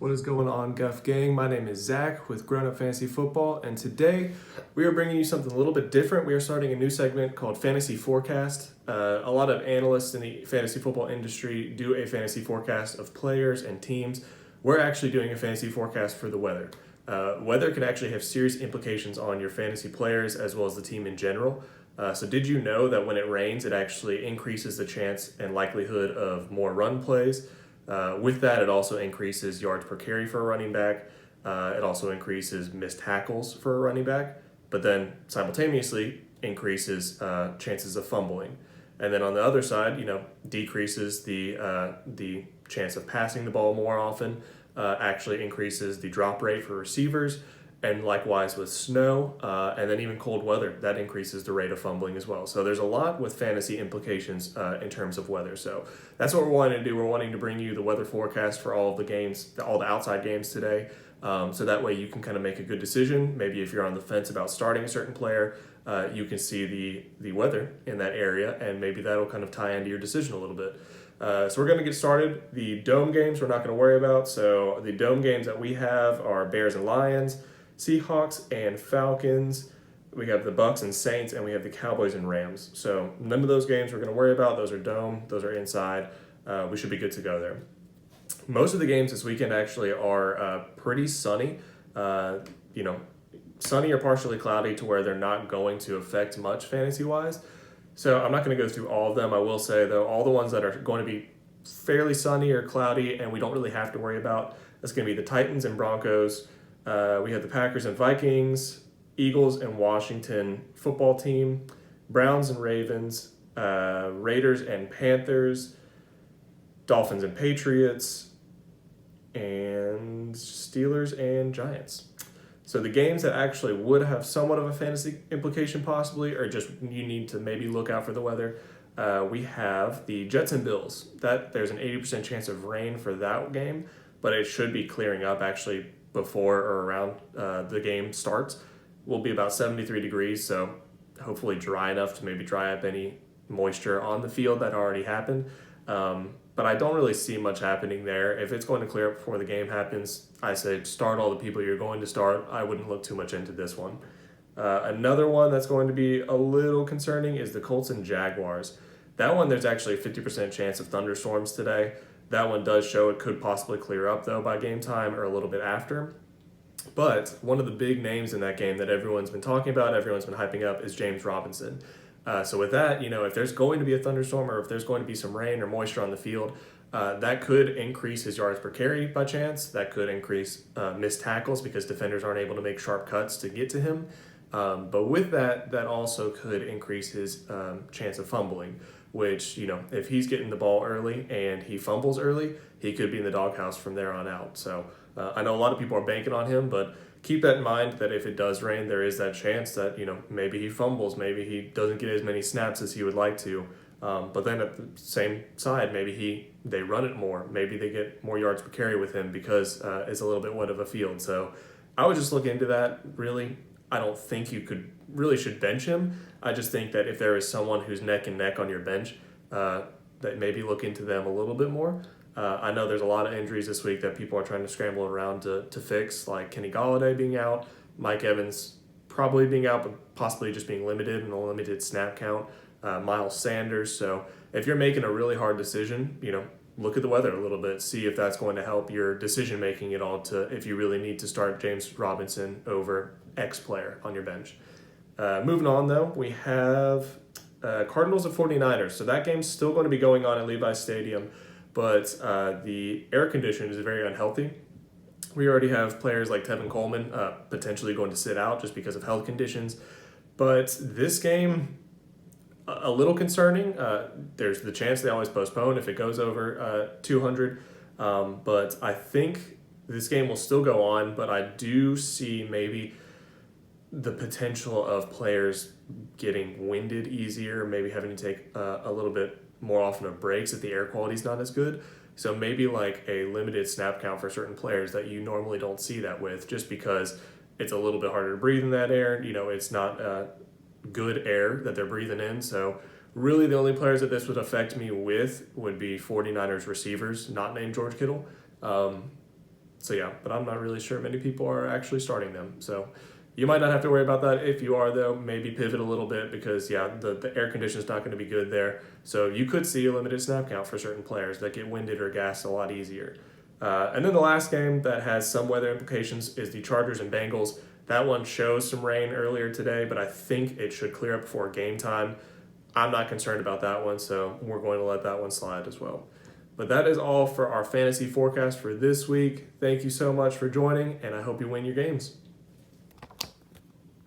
What is going on, Guff Gang? My name is Zach with Grown Up Fantasy Football, and today we are bringing you something a little bit different. We are starting a new segment called Fantasy Forecast. A lot of analysts in the fantasy football industry do a fantasy forecast of players and teams. We're actually doing a fantasy forecast for the weather. Weather can actually have serious implications on your fantasy players as well as the team in general. So did you know that when it rains, it actually increases the chance and likelihood of more run plays? With that, it also increases yards per carry for a running back. It also increases missed tackles for a running back, but then simultaneously increases chances of fumbling. And then on the other side, decreases the chance of passing the ball more often. Actually increases the drop rate for receivers, and likewise with snow, and then even cold weather, that increases the rate of fumbling as well. So there's a lot with fantasy implications in terms of weather. So that's what we're wanting to do. We're wanting to bring you the weather forecast for all of the games, all the outside games today. So that way you can kind of make a good decision. Maybe if you're on the fence about starting a certain player, you can see the weather in that area, and maybe that'll kind of tie into your decision a little bit. So we're going to get started. The dome games we're not going to worry about. So the dome games that we have are Bears and Lions, Seahawks and Falcons. We have the Bucks and Saints, and we have the Cowboys and Rams. So none of those games we're going to worry about. Those are dome. Those are inside. We should be good to go there. Most of the games this weekend actually are pretty sunny. Sunny or partially cloudy to where they're not going to affect much fantasy-wise. So I'm not going to go through all of them. I will say, though, all the ones that are going to be fairly sunny or cloudy and we don't really have to worry about, that's going to be the Titans and Broncos. We have the Packers and Vikings, Eagles and Washington football team, Browns and Ravens, Raiders and Panthers, Dolphins and Patriots, and Steelers and Giants. So the games that actually would have somewhat of a fantasy implication possibly, or just you need to maybe look out for the weather, we have the Jets and Bills. There's an 80% chance of rain for that game, but it should be clearing up actually before or around the game starts. Will be about 73 degrees, so hopefully dry enough to maybe dry up any moisture on the field that already happened. But I don't really see much happening there. If it's going to clear up before the game happens, I say start all the people you're going to start. I wouldn't look too much into this one. Another one that's going to be a little concerning is the Colts and Jaguars. That one, there's actually a 50% chance of thunderstorms today. That one does show it could possibly clear up, though, by game time or a little bit after. But one of the big names in that game that everyone's been talking about, everyone's been hyping up, is James Robinson. So with that, if there's going to be a thunderstorm or if there's going to be some rain or moisture on the field, that could increase his yards per carry by chance. That could increase missed tackles because defenders aren't able to make sharp cuts to get to him. But with that also could increase his chance of fumbling, which, if he's getting the ball early and he fumbles early, he could be in the doghouse from there on out. So I know a lot of people are banking on him, but keep that in mind that if it does rain, there is that chance that, maybe he fumbles, maybe he doesn't get as many snaps as he would like to. But then at the same side, maybe they run it more. Maybe they get more yards per carry with him because it's a little bit wet of a field. So I would just look into that. Really, I don't think you should bench him. I just think that if there is someone who's neck and neck on your bench, that maybe look into them a little bit more. I know there's a lot of injuries this week that people are trying to scramble around to fix, like Kenny Golladay being out, Mike Evans probably being out, but possibly just being limited and a limited snap count, Miles Sanders. So if you're making a really hard decision, look at the weather a little bit, see if that's going to help your decision making at all to if you really need to start James Robinson over X player on your bench. Moving on, though, we have Cardinals and 49ers. So that game's still going to be going on at Levi's Stadium, but the air condition is very unhealthy. We already have players like Tevin Coleman potentially going to sit out just because of health conditions. But this game, a little concerning. There's the chance they always postpone if it goes over 200. But I think this game will still go on, but I do see maybe the potential of players getting winded easier, maybe having to take a little bit more often of breaks if the air quality is not as good. So maybe like a limited snap count for certain players that you normally don't see that with, just because it's a little bit harder to breathe in that air. It's not good air that they're breathing in. So really the only players that this would affect me with would be 49ers receivers, not named George Kittle. So yeah, but I'm not really sure many people are actually starting them. So you might not have to worry about that. If you are, though, maybe pivot a little bit because, yeah, the air condition is not going to be good there. So you could see a limited snap count for certain players that get winded or gassed a lot easier. And then the last game that has some weather implications is the Chargers and Bengals. That one shows some rain earlier today, but I think it should clear up before game time. I'm not concerned about that one, so we're going to let that one slide as well. But that is all for our fantasy forecast for this week. Thank you so much for joining, and I hope you win your games.